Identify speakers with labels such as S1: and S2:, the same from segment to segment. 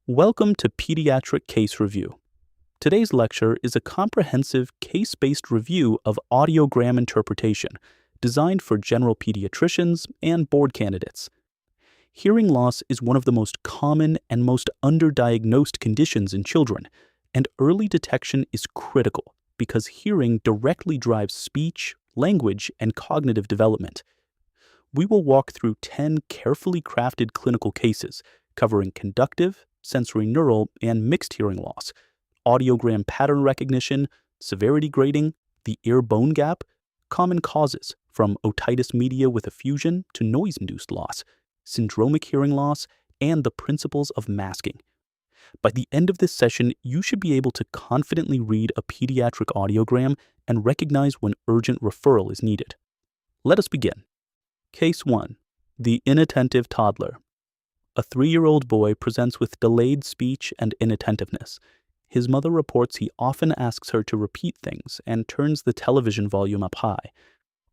S1: Welcome to Pediatric Case Review. Today's lecture is a comprehensive case-based review of audiogram interpretation designed for general pediatricians and board candidates. Hearing loss is one of the most common and most underdiagnosed conditions in children, and early detection is critical because hearing directly drives speech, language, and cognitive development. We will walk through 10 carefully crafted clinical cases covering conductive, sensorineural, and mixed hearing loss, audiogram pattern recognition, severity grading, the ear-bone gap, common causes from otitis media with effusion to noise-induced loss, syndromic hearing loss, and the principles of masking. By the end of this session, you should be able to confidently read a pediatric audiogram and recognize when urgent referral is needed. Let us begin. Case 1. The inattentive toddler. A 3-year-old boy presents with delayed speech and inattentiveness. His mother reports he often asks her to repeat things and turns the television volume up high.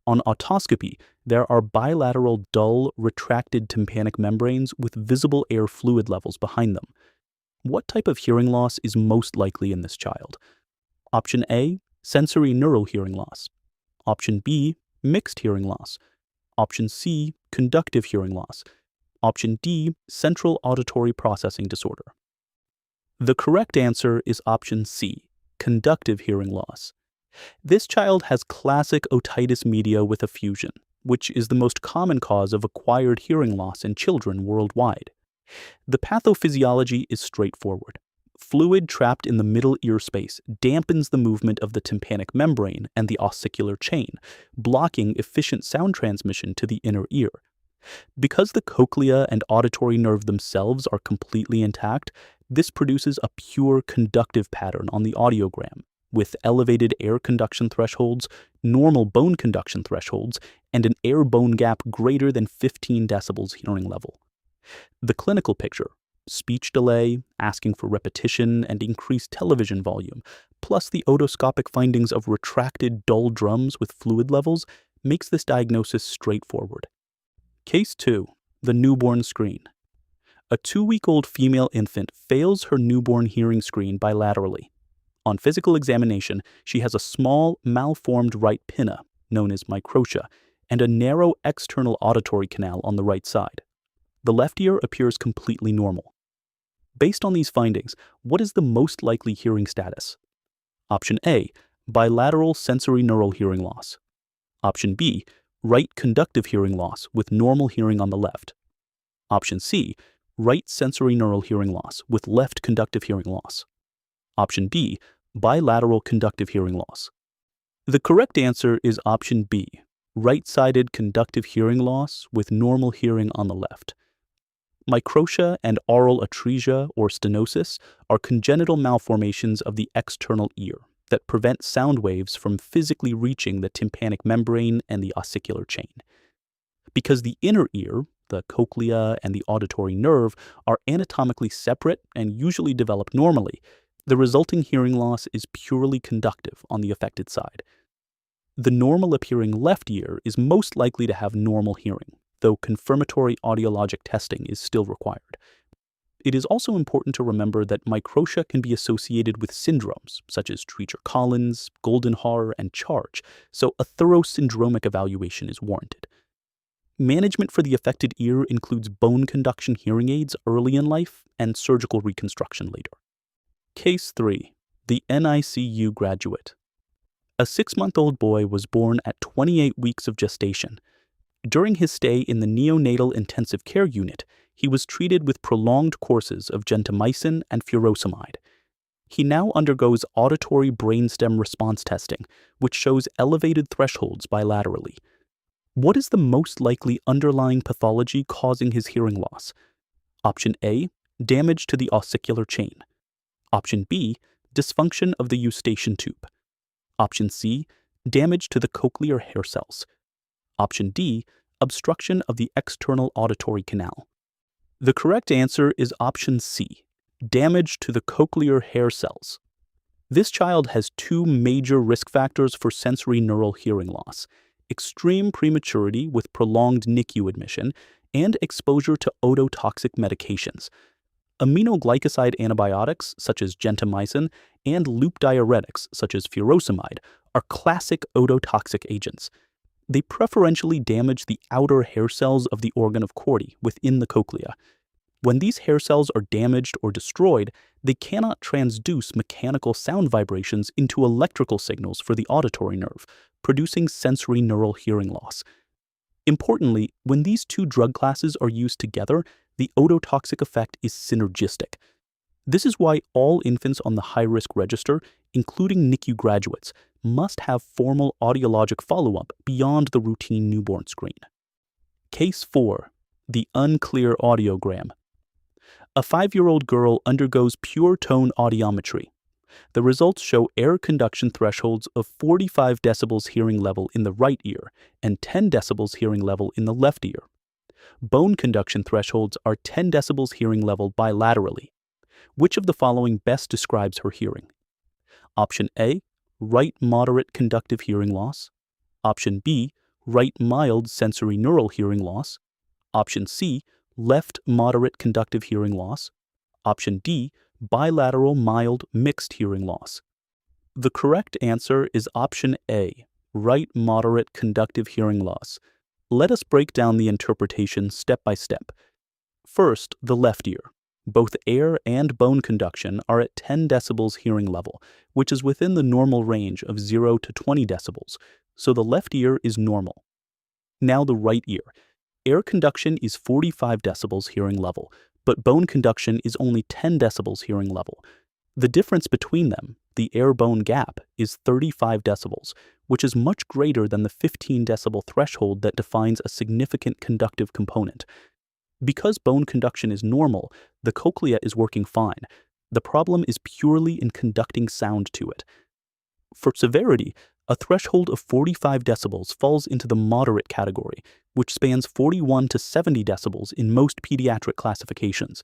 S1: On otoscopy, there are bilateral dull, retracted tympanic membranes with visible air fluid levels behind them. What type of hearing loss is most likely in this child? Option A, sensorineural hearing loss. Option B, mixed hearing loss. Option C, conductive hearing loss. Option D, central auditory processing disorder. The correct answer is option C, conductive hearing loss. This child has classic otitis media with effusion, which is the most common cause of acquired hearing loss in children worldwide. The pathophysiology is straightforward. Fluid trapped in the middle ear space dampens the movement of the tympanic membrane and the ossicular chain, blocking efficient sound transmission to the inner ear. Because the cochlea and auditory nerve themselves are completely intact, this produces a pure conductive pattern on the audiogram, with elevated air conduction thresholds, normal bone conduction thresholds, and an air-bone gap greater than 15 decibels hearing level. The clinical picture, speech delay, asking for repetition, and increased television volume, plus the otoscopic findings of retracted dull drums with fluid levels, makes this diagnosis straightforward. Case 2. The newborn screen. A 2-week-old female infant fails her newborn hearing screen bilaterally. On physical examination, she has a small, malformed right pinna, known as microtia, and a narrow external auditory canal on the right side. The left ear appears completely normal. Based on these findings, what is the most likely hearing status? Option A, bilateral sensorineural hearing loss. Option B, right conductive hearing loss with normal hearing on the left. Option C, right sensorineural hearing loss with left conductive hearing loss. Option D, bilateral conductive hearing loss. The correct answer is option B, right-sided conductive hearing loss with normal hearing on the left. Microtia and aural atresia or stenosis are congenital malformations of the external ear that prevent sound waves from physically reaching the tympanic membrane and the ossicular chain. Because the inner ear, the cochlea, and the auditory nerve are anatomically separate and usually develop normally, the resulting hearing loss is purely conductive on the affected side. The normal-appearing left ear is most likely to have normal hearing, though confirmatory audiologic testing is still required. It is also important to remember that microtia can be associated with syndromes such as Treacher-Collins, Goldenhar, and Charge, so a thorough syndromic evaluation is warranted. Management for the affected ear includes bone conduction hearing aids early in life and surgical reconstruction later. Case 3. The NICU graduate. A 6-month-old boy was born at 28 weeks of gestation. During his stay in the neonatal intensive care unit, he was treated with prolonged courses of gentamicin and furosemide. He now undergoes auditory brainstem response testing, which shows elevated thresholds bilaterally. What is the most likely underlying pathology causing his hearing loss? Option A, damage to the ossicular chain. Option B, dysfunction of the eustachian tube. Option C, damage to the cochlear hair cells. Option D, obstruction of the external auditory canal. The correct answer is option C, damage to the cochlear hair cells. This child has 2 major risk factors for sensorineural hearing loss: extreme prematurity with prolonged NICU admission and exposure to ototoxic medications. Aminoglycoside antibiotics, such as gentamicin, and loop diuretics, such as furosemide, are classic ototoxic agents. They preferentially damage the outer hair cells of the organ of Corti within the cochlea. When these hair cells are damaged or destroyed, they cannot transduce mechanical sound vibrations into electrical signals for the auditory nerve, producing sensorineural hearing loss. Importantly, when these two drug classes are used together, the ototoxic effect is synergistic. This is why all infants on the high-risk register, including NICU graduates, must have formal audiologic follow-up beyond the routine newborn screen. Case 4. The unclear audiogram. A 5-year-old girl undergoes pure tone audiometry. The results show air conduction thresholds of 45 decibels hearing level in the right ear and 10 decibels hearing level in the left ear. Bone conduction thresholds are 10 decibels hearing level bilaterally. Which of the following best describes her hearing? Option A, right moderate conductive hearing loss. Option B, right mild sensorineural hearing loss. Option C, left moderate conductive hearing loss. Option D, bilateral mild mixed hearing loss. The correct answer is option A, right moderate conductive hearing loss. Let us break down the interpretation step by step. First, the left ear. Both air and bone conduction are at 10 decibels hearing level, which is within the normal range of 0 to 20 decibels, so the left ear is normal. Now the right ear. Air conduction is 45 decibels hearing level, but bone conduction is only 10 decibels hearing level. The difference between them, the air-bone gap, is 35 decibels, which is much greater than the 15 decibel threshold that defines a significant conductive component. Because bone conduction is normal, the cochlea is working fine. The problem is purely in conducting sound to it. For severity, a threshold of 45 decibels falls into the moderate category, which spans 41 to 70 decibels in most pediatric classifications.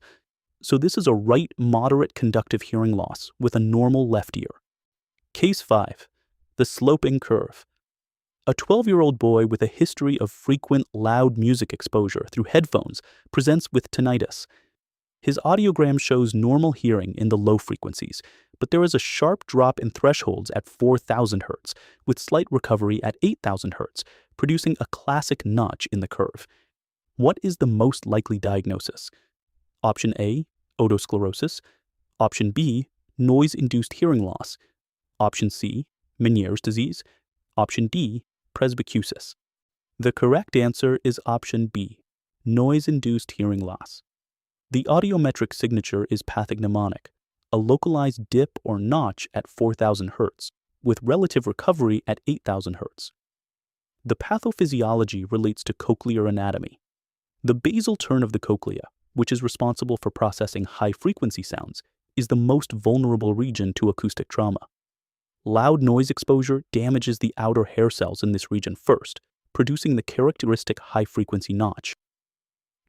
S1: So this is a right moderate conductive hearing loss with a normal left ear. Case 5. The sloping curve. A 12-year-old boy with a history of frequent loud music exposure through headphones presents with tinnitus. His audiogram shows normal hearing in the low frequencies, but there is a sharp drop in thresholds at 4,000 Hz, with slight recovery at 8,000 Hz, producing a classic notch in the curve. What is the most likely diagnosis? Option A, otosclerosis. Option B, noise-induced hearing loss. Option C, Meniere's disease. Option D, presbycusis. The correct answer is option B, noise-induced hearing loss. The audiometric signature is pathognomonic, a localized dip or notch at 4,000 Hz, with relative recovery at 8,000 Hz. The pathophysiology relates to cochlear anatomy. The basal turn of the cochlea, which is responsible for processing high-frequency sounds, is the most vulnerable region to acoustic trauma. Loud noise exposure damages the outer hair cells in this region first, producing the characteristic high-frequency notch.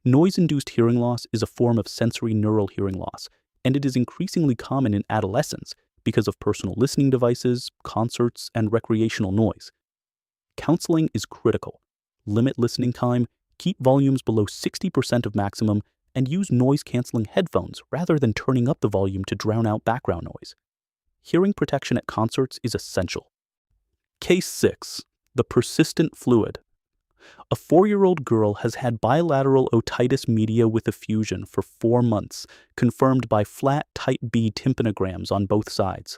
S1: Noise-induced hearing loss is a form of sensorineural hearing loss, and it is increasingly common in adolescents because of personal listening devices, concerts, and recreational noise. Counseling is critical. Limit listening time, keep volumes below 60% of maximum, and use noise-canceling headphones rather than turning up the volume to drown out background noise. Hearing protection at concerts is essential. Case 6. The persistent fluid. A 4-year-old girl has had bilateral otitis media with effusion for 4 months, confirmed by flat type B tympanograms on both sides.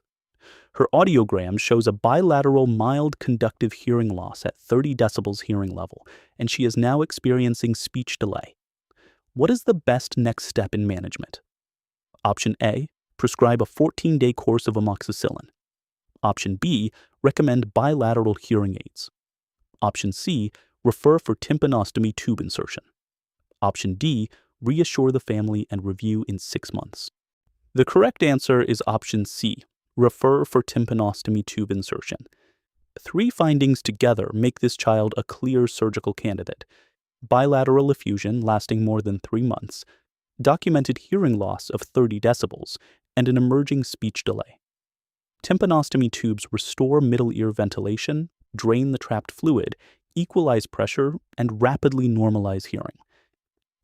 S1: Her audiogram shows a bilateral mild conductive hearing loss at 30 decibels hearing level, and she is now experiencing speech delay. What is the best next step in management? Option A, prescribe a 14-day course of amoxicillin. Option B, recommend bilateral hearing aids. Option C, refer for tympanostomy tube insertion. Option D, reassure the family and review in 6 months. The correct answer is option C, refer for tympanostomy tube insertion. 3 findings together make this child a clear surgical candidate: bilateral effusion lasting more than 3 months, documented hearing loss of 30 decibels, and an emerging speech delay. Tympanostomy tubes restore middle ear ventilation, drain the trapped fluid, equalize pressure, and rapidly normalize hearing.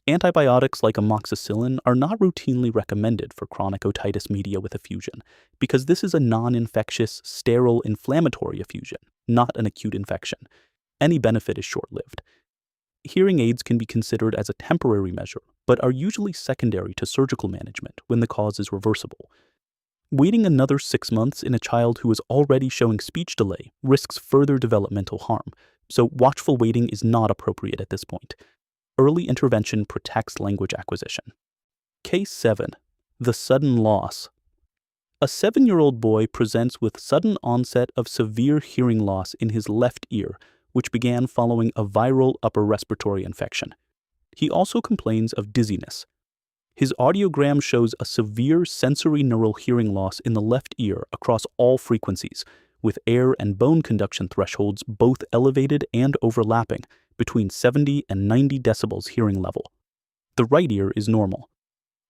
S1: Antibiotics like amoxicillin are not routinely recommended for chronic otitis media with effusion because this is a non-infectious, sterile inflammatory effusion, not an acute infection. Any benefit is short-lived. Hearing aids can be considered as a temporary measure, but are usually secondary to surgical management when the cause is reversible. Waiting another 6 months in a child who is already showing speech delay risks further developmental harm, so watchful waiting is not appropriate at this point. Early intervention protects language acquisition. Case 7. The sudden loss. A 7-year-old boy presents with sudden onset of severe hearing loss in his left ear, which began following a viral upper respiratory infection. He also complains of dizziness. His audiogram shows a severe sensorineural hearing loss in the left ear across all frequencies, with air and bone conduction thresholds both elevated and overlapping between 70 and 90 decibels hearing level. The right ear is normal.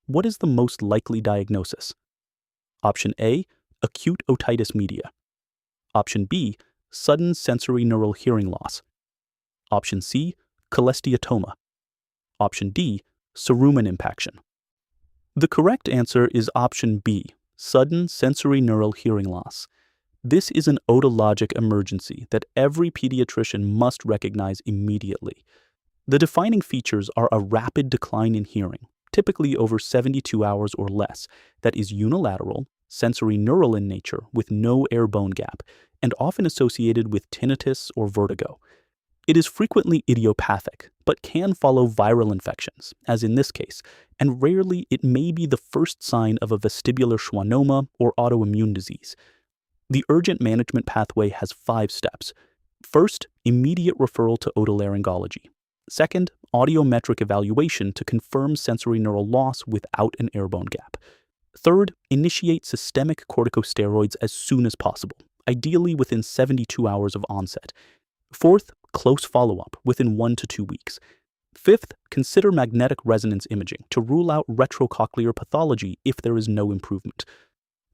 S1: What is the most likely diagnosis? Option A, acute otitis media. Option B, sudden sensorineural hearing loss. Option C, cholesteatoma. Option D, cerumen impaction. The correct answer is option B, sudden sensorineural hearing loss. This is an otologic emergency that every pediatrician must recognize immediately. The defining features are a rapid decline in hearing, typically over 72 hours or less, that is unilateral, sensorineural in nature with no air-bone gap, and often associated with tinnitus or vertigo. It is frequently idiopathic, but can follow viral infections, as in this case, and rarely it may be the first sign of a vestibular schwannoma or autoimmune disease. The urgent management pathway has 5 steps. First, immediate referral to otolaryngology. Second, audiometric evaluation to confirm sensorineural loss without an air-bone gap. Third, initiate systemic corticosteroids as soon as possible, ideally within 72 hours of onset. Fourth, close follow-up within 1 to 2 weeks. Fifth, consider magnetic resonance imaging to rule out retrocochlear pathology if there is no improvement.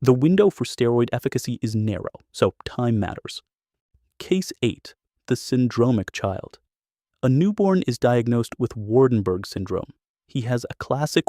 S1: The window for steroid efficacy is narrow, so time matters. Case 8. The syndromic child. A newborn is diagnosed with Waardenburg syndrome. He has a classic